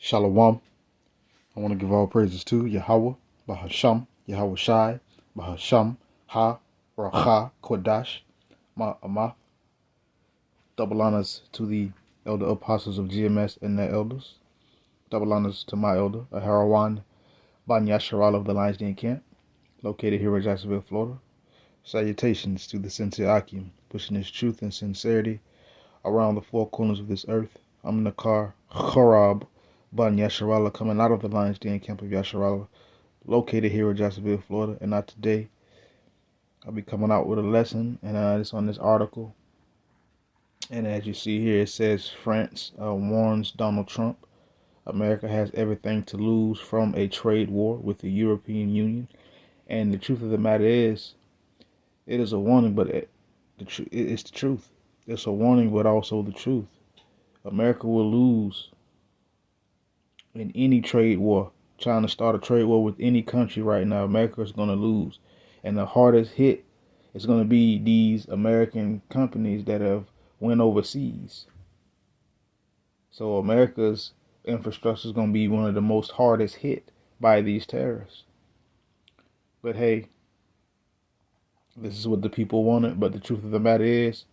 Shalom. I want to give all praises to Yahweh, Bahasham, Yahweh Shai, Bahasham, Ha, Racha, Kodash, Ma'amath. Double honors to the elder apostles of GMS and their elders. Double honors to my elder, Aharawan Ban Yasharal of the Lions Den Camp, located here in Jacksonville, Florida. Salutations to the sincere Akim, pushing his truth and sincerity around the four corners of this earth. I'm Nakar Khorab Ban Yasharala, coming out of the Lions Den Camp of Yasharala, located here in Jacksonville, Florida. And not today, I'll be coming out with a lesson, and it's on this article. And as you see here, it says France warns Donald Trump America has everything to lose from a trade war with the European Union. And the truth of the matter is, it is a warning, but it's the truth. It's a warning, but also the truth. America will lose in any trade war. Trying to start a trade war with any country right now, America is going to lose. And the hardest hit is going to be these American companies that have went overseas. So America's infrastructure is going to be one of the most hardest hit by these tariffs. But hey, this is what the people wanted. But the truth of the matter is,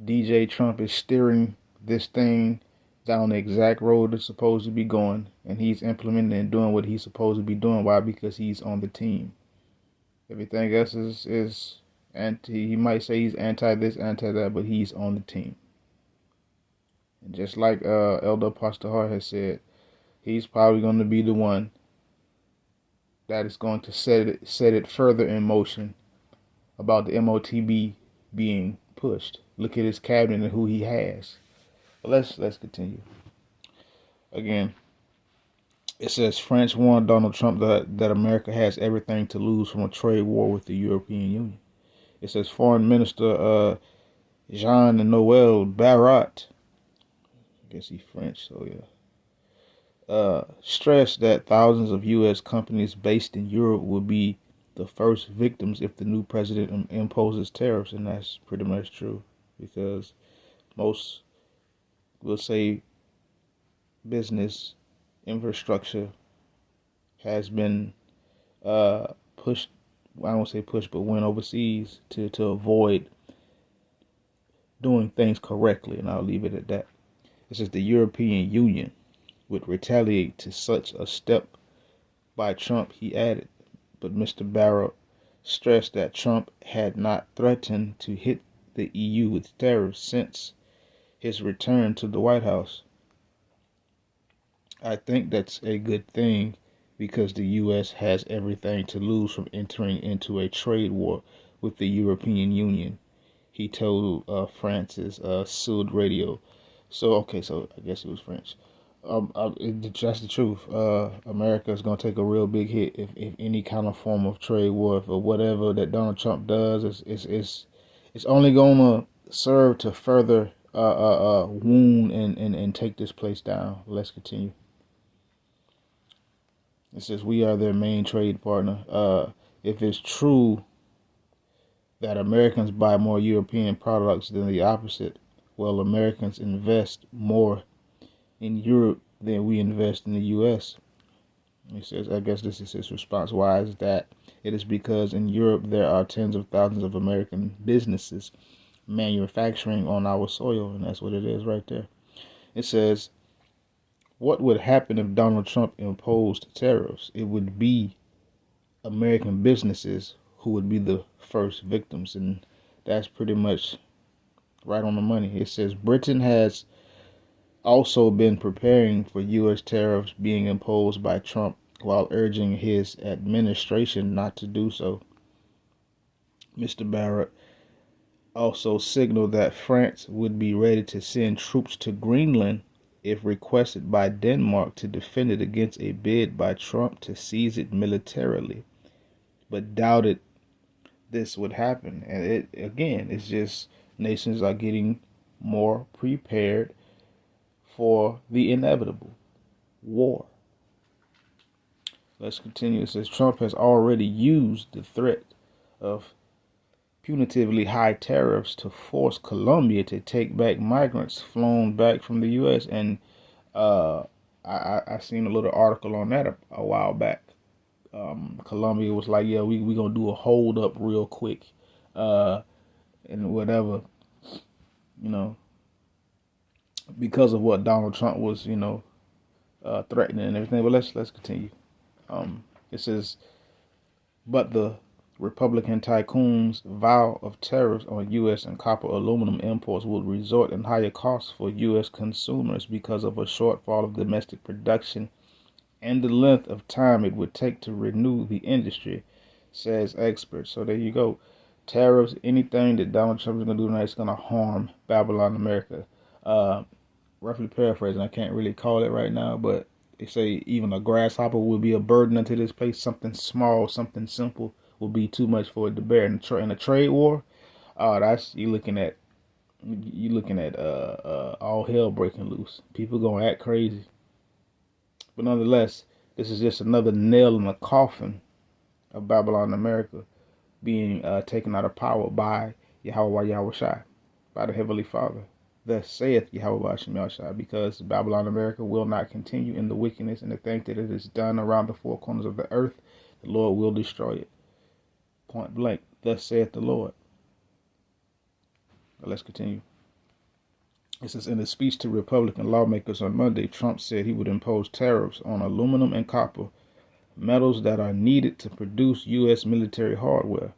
DJ Trump is steering this thing down the exact road it's supposed to be going, and he's implementing and doing what he's supposed to be doing. Why? Because he's on the team. Everything else is anti. He might say he's anti this, anti that, but he's on the team. And just like Elder Apostle Hart has said, he's probably going to be the one that is going to set it further in motion about the MOTB being pushed. Look at his cabinet and who he has. But let's continue. Again, it says France warned Donald Trump that America has everything to lose from a trade war with the European Union. It says Foreign Minister Jean-Noel Barrot, I guess he's French, so yeah, stressed that thousands of U.S. companies based in Europe will be the first victims if the new president imposes tariffs. And that's pretty much true, because most will say business infrastructure has been pushed, I won't say pushed, but went overseas to avoid doing things correctly, and I'll leave it at that. It says the European Union would retaliate to such a step by Trump, he added. But Mr. Barrot stressed that Trump had not threatened to hit the EU with tariffs since his return to the White House. I think that's a good thing, because the U.S. has everything to lose from entering into a trade war with the European Union, he told France's Sud Radio. So I guess it was French. That's the truth. America is going to take a real big hit if any kind of form of trade war or whatever that Donald Trump does. It's only going to serve to further wound and take this place down. Let's continue. It says we are their main trade partner. If it's true that Americans buy more European products than the opposite, well, Americans invest more in Europe than we invest in the U.S. He says, I guess this is his response. Why is that? It is because in Europe there are tens of thousands of American businesses manufacturing on our soil, and that's what it is right there. It says, what would happen if Donald Trump imposed tariffs? It would be American businesses who would be the first victims, and that's pretty much right on the money. It says Britain has also been preparing for U.S. tariffs being imposed by Trump while urging his administration not to do so. Mr. Barrot also signaled that France would be ready to send troops to Greenland if requested by Denmark to defend it against a bid by Trump to seize it militarily, but doubted this would happen. And it's just nations are getting more prepared for the inevitable war. Let's continue. It says Trump has already used the threat of punitively high tariffs to force Colombia to take back migrants flown back from the U.S. And I seen a little article on that a while back. Colombia was like, yeah, we gonna do a hold up real quick, and whatever, you know, because of what Donald Trump was, threatening and everything. But let's continue. It says, but the Republican tycoons' vow of tariffs on U.S. and copper aluminum imports would result in higher costs for U.S. consumers because of a shortfall of domestic production and the length of time it would take to renew the industry, says experts. So there you go. Tariffs, anything that Donald Trump is going to do tonight is going to harm Babylon America. Roughly paraphrasing, I can't really call it right now, but they say even a grasshopper will be a burden unto this place. Something small, something simple will be too much for it to bear. In a trade war, that's you looking at all hell breaking loose. People gonna act crazy. But nonetheless, this is just another nail in the coffin of Babylon America being taken out of power by Yahweh Shai, by the Heavenly Father. Thus saith Yahweh Shai, because Babylon America will not continue in the wickedness and the things that it has done around the four corners of the earth. The Lord will destroy it. Point blank. Thus saith the Lord. But let's continue. It says, in a speech to Republican lawmakers on Monday, Trump said he would impose tariffs on aluminum and copper, metals that are needed to produce U.S. military hardware,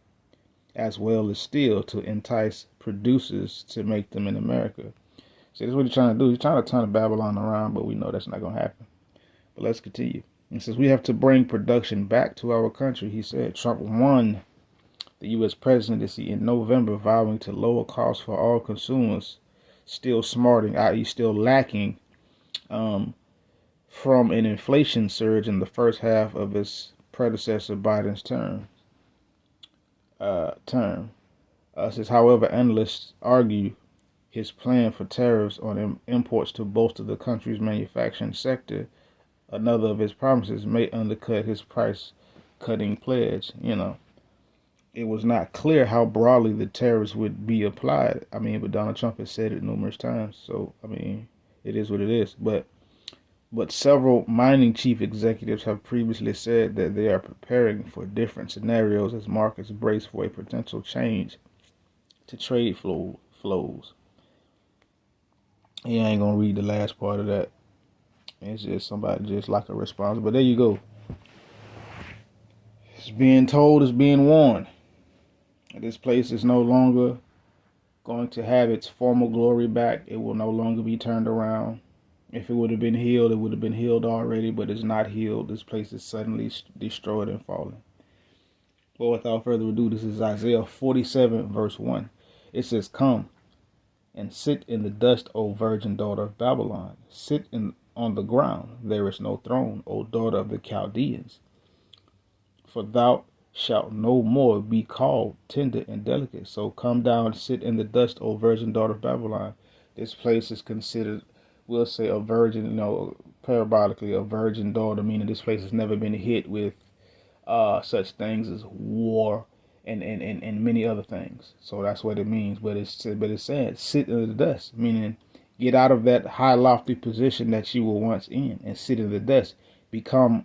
as well as steel, to entice producers to make them in America. See, that's what he's trying to do. He's trying to turn Babylon around, but we know that's not going to happen. But let's continue. He says, we have to bring production back to our country, he said. Trump won the U.S. presidency in November, vowing to lower costs for all consumers, still smarting, i.e. still lacking from an inflation surge in the first half of his predecessor Biden's term. Says, however, analysts argue his plan for tariffs on imports to bolster the country's manufacturing sector, another of his promises, may undercut his price-cutting pledge. It was not clear how broadly the tariffs would be applied. But Donald Trump has said it numerous times. So, it is what it is. But several mining chief executives have previously said that they are preparing for different scenarios as markets brace for a potential change to trade flows. I ain't gonna read the last part of that. It's just somebody just like a response. But there you go. It's being told, it's being warned. This place is no longer going to have its former glory back. It will no longer be turned around. If it would have been healed, it would have been healed already, but it's not healed. This place is suddenly destroyed and fallen. Well, without further ado, this is Isaiah 47, verse 1. It says, come and sit in the dust, O virgin daughter of Babylon. Sit on the ground. There is no throne, O daughter of the Chaldeans. For thou shalt no more be called tender and delicate. So come down and sit in the dust, O virgin daughter of Babylon. This place is considered, we'll say, a virgin, parabolically, a virgin daughter, meaning this place has never been hit with such things as war and many other things. So that's what it means. But it's saying sit in the dust, meaning get out of that high lofty position that you were once in and sit in the dust. Become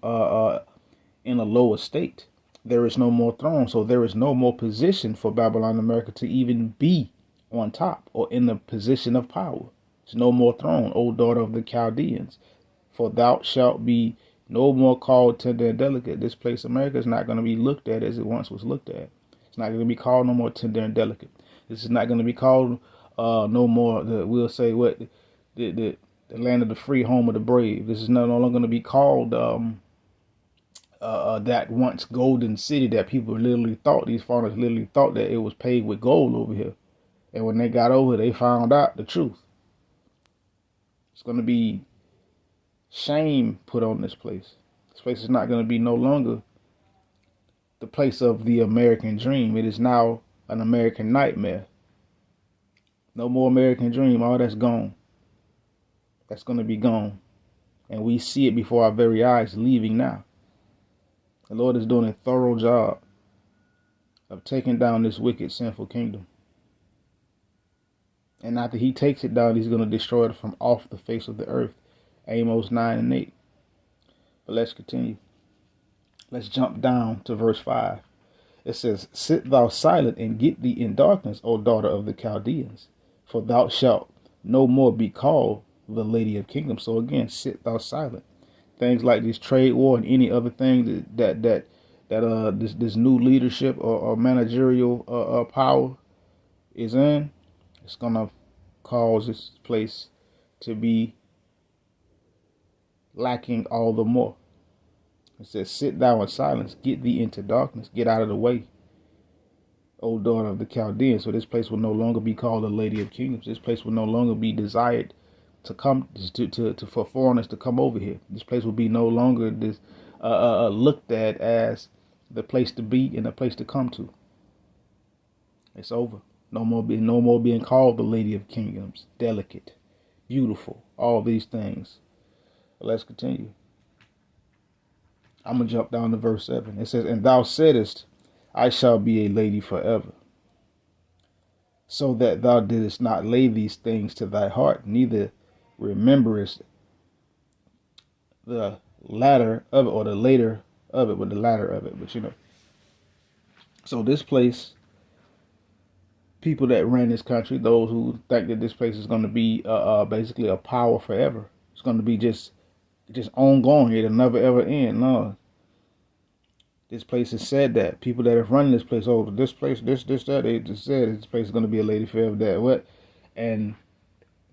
in a lower state. There is no more throne, so there is no more position for Babylon America to even be on top or in the position of power. There's no more throne, O daughter of the Chaldeans. For thou shalt be no more called tender and delicate. This place, America, is not going to be looked at as it once was looked at. It's not going to be called no more tender and delicate. This is not going to be called no more, we'll say, the land of the free, home of the brave. This is no longer going to be called that once golden city that people literally thought, these foreigners literally thought that it was paved with gold over here. And when they got over, they found out the truth. It's going to be shame put on this place. This place is not going to be no longer the place of the American dream. It is now an American nightmare. No more American dream. All that's gone. That's going to be gone. And we see it before our very eyes leaving now. The Lord is doing a thorough job of taking down this wicked, sinful kingdom. And after he takes it down, he's going to destroy it from off the face of the earth. Amos 9 and 8. But let's continue. Let's jump down to verse 5. It says, sit thou silent and get thee in darkness, O daughter of the Chaldeans, for thou shalt no more be called the lady of kingdoms. So again, sit thou silent. Things like this trade war and any other thing that this new leadership or managerial power is in, it's gonna cause this place to be lacking all the more. It says, sit thou in silence, get thee into darkness, get out of the way, O daughter of the Chaldeans. So this place will no longer be called the Lady of Kingdoms. This place will no longer be desired to come for foreigners to come over here. This place will be no longer looked at as the place to be and the place to come to. It's over. No more being called the Lady of Kingdoms, delicate, beautiful, all these things. But let's continue. I'm gonna jump down to verse 7. It says, and thou saidest, I shall be a lady forever, so that thou didst not lay these things to thy heart, neither rememberest the latter of it, or the later of it, but the latter of it. But so this place, people that ran this country, those who think that this place is going to be basically a power forever, it's going to be just ongoing, it'll never ever end. No, this place has said that people that have run this place, this place, this, that, they just said this place is going to be a lady forever. That what, and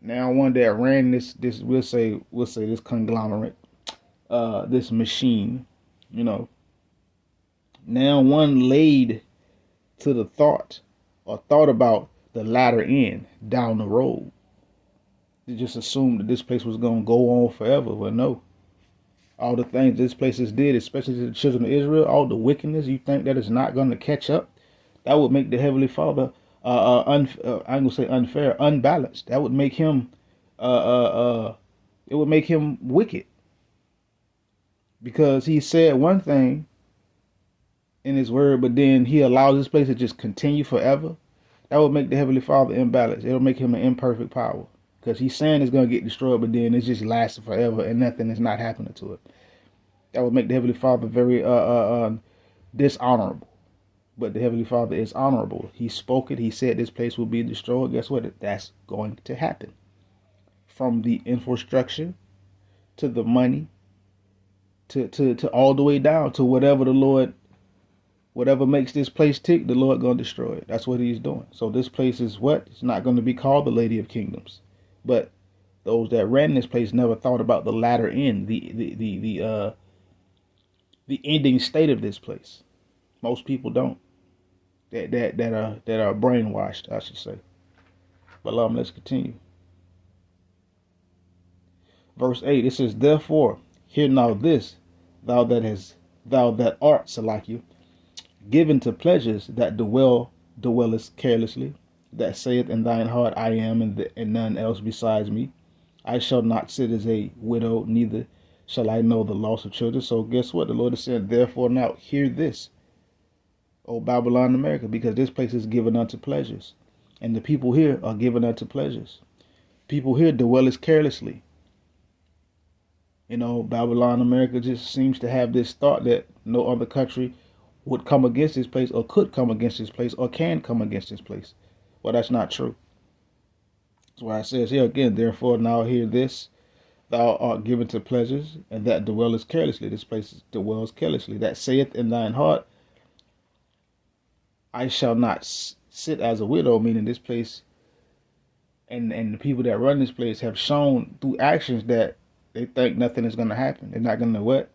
now one that ran this we'll say this conglomerate, this machine, now one laid to the thought about the latter end down the road. They just assumed that this place was going to go on forever. Well, no. All the things this place has did, especially to the children of Israel, all the wickedness, you think that is not going to catch up? That would make the Heavenly Father, I'm going to say unfair, unbalanced. That would make him, it would make him wicked. Because he said one thing in his word, but then he allows this place to just continue forever. That would make the Heavenly Father imbalanced. It'll make him an imperfect power. Because he's saying it's going to get destroyed, but then it's just lasting forever and nothing is not happening to it. That would make the Heavenly Father very dishonorable. But the Heavenly Father is honorable. He spoke it. He said this place will be destroyed. Guess what? That's going to happen. From the infrastructure to the money to all the way down to whatever makes this place tick, the Lord going to destroy it. That's what he's doing. So this place is what? It's not going to be called the Lady of Kingdoms. But those that ran this place never thought about the latter end, the ending state of this place. Most people don't. That are brainwashed, I should say. But let's continue. Verse 8, it says, therefore, hear now this, thou that art, Salakia, given to pleasures that dwellest carelessly, that saith in thine heart, I am, and none else besides me. I shall not sit as a widow, neither shall I know the loss of children. So guess what? The Lord is saying, therefore now hear this, O Babylon, America, because this place is given unto pleasures. And the people here are given unto pleasures. People here dwellest carelessly. Babylon, America just seems to have this thought that no other country would come against this place, or could come against this place, or can come against this place. Well, that's not true. That's why it says here again, therefore now hear this, thou art given to pleasures, and that dwellest carelessly. This place dwells carelessly. That saith in thine heart, I shall not sit as a widow, meaning this place and the people that run this place have shown through actions that they think nothing is going to happen. They're not going to what?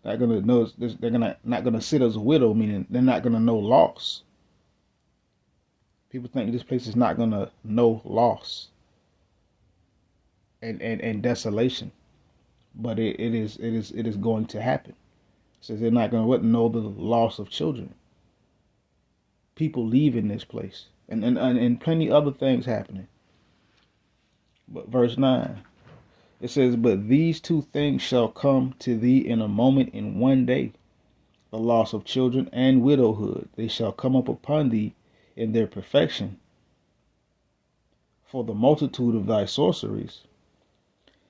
Not going to know. They're not going to sit as a widow, meaning they're not going to know loss. People think this place is not going to know loss and desolation, but it is going to happen. It says they're not going to know the loss of children. People leaving this place, and plenty other things happening. But verse 9, it says, but these two things shall come to thee in a moment, in one day, the loss of children and widowhood. They shall come up upon thee in their perfection, for the multitude of thy sorceries,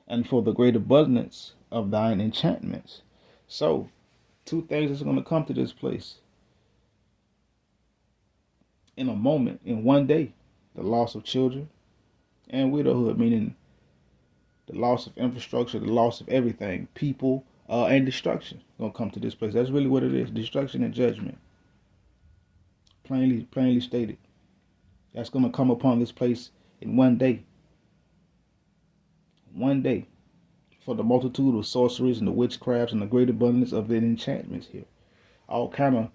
and for the great abundance of thine enchantments. So, two things is going to come to this place in a moment, in one day: the loss of children and widowhood, meaning the loss of infrastructure, the loss of everything, people, and destruction going to come to this place. That's really what it is: destruction and judgment. Plainly stated. That's going to come upon this place in one day. One day. For the multitude of sorceries and the witchcrafts and the great abundance of the enchantments here. All kind of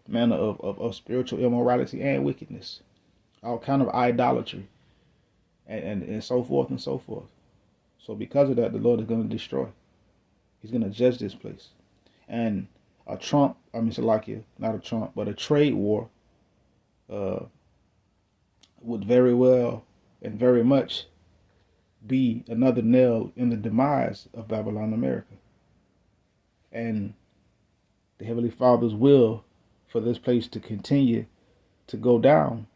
manner of spiritual immorality and wickedness. All kind of idolatry. And so forth and so forth. So because of that, the Lord is going to destroy. He's going to judge this place. And a Trump, Salakia, not a Trump, but a trade war would very well and very much be another nail in the demise of Babylon America. And the Heavenly Father's will for this place to continue to go down,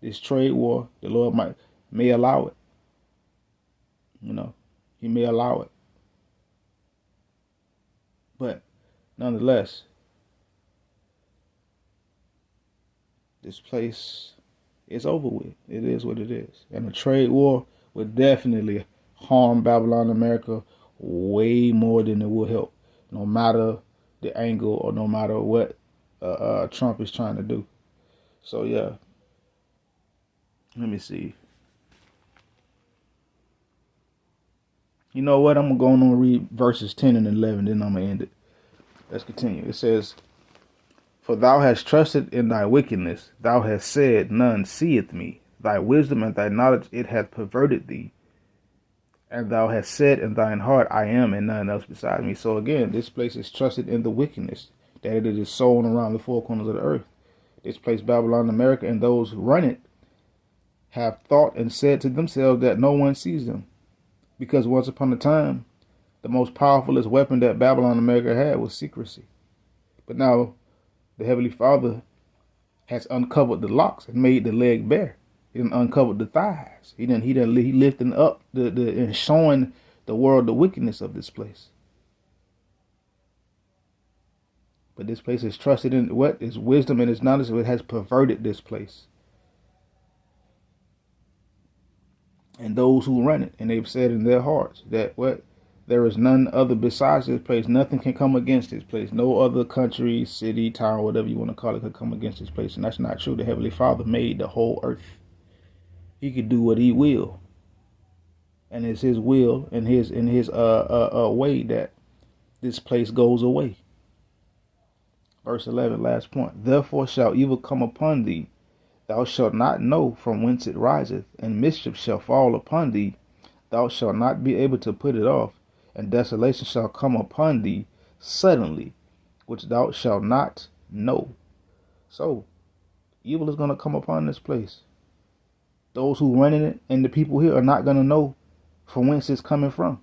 this trade war, the Lord may allow it. He may allow it. But nonetheless, this place is over with. It is what it is. And a trade war would definitely harm Babylon America way more than it will help, no matter the angle or no matter what Trump is trying to do. So yeah, let me see. You know what? I'm going to read verses 10 and 11, then I'm going to end it. Let's continue. It says, "For thou hast trusted in thy wickedness, thou hast said, none seeth me. Thy wisdom and thy knowledge, it hath perverted thee. And thou hast said in thine heart, I am, and none else beside me." So again, this place is trusted in the wickedness that it is sown around the four corners of the earth. This place, Babylon America, and those who run it have thought and said to themselves that no one sees them. Because once upon a time, the most powerfulest weapon that Babylon America had was secrecy. But now, the Heavenly Father has uncovered the locks and made the leg bare. He done uncovered the thighs. He lifting up and showing the world the wickedness of this place. But this place is trusted in what? Its wisdom and its knowledge. It has perverted this place. And those who run it, and they've said in their hearts that what? There is none other besides this place. Nothing can come against this place. No other country, city, town, whatever you want to call it, could come against this place. And that's not true. The Heavenly Father made the whole earth. He could do what he will. And it's his will and his way that this place goes away. Verse 11, last point. "Therefore shall evil come upon thee. Thou shalt not know from whence it riseth, and mischief shall fall upon thee. Thou shalt not be able to put it off, and desolation shall come upon thee suddenly, which thou shalt not know." So, evil is going to come upon this place. Those who run in it and the people here are not going to know from whence it's coming from.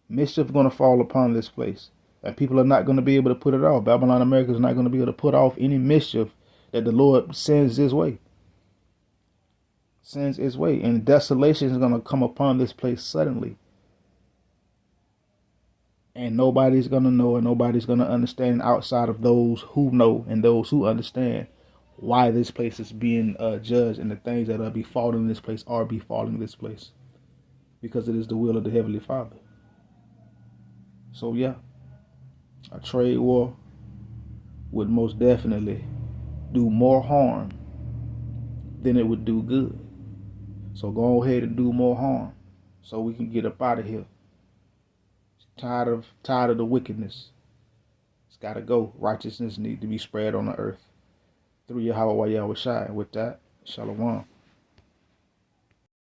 Mischief is going to fall upon this place, and people are not going to be able to put it off. Babylon America is not going to be able to put off any mischief that the Lord sends his way. And desolation is going to come upon this place suddenly. And nobody's going to know, and nobody's going to understand outside of those who know and those who understand why this place is being judged, and the things that are befalling this place are befalling this place. Because it is the will of the Heavenly Father. So yeah, a trade war would most definitely do more harm than it would do good. So go ahead and do more harm so we can get up out of here. Tired of the wickedness. It's got to go. Righteousness needs to be spread on the earth through Yahweh Yahushai. With that, Shalom.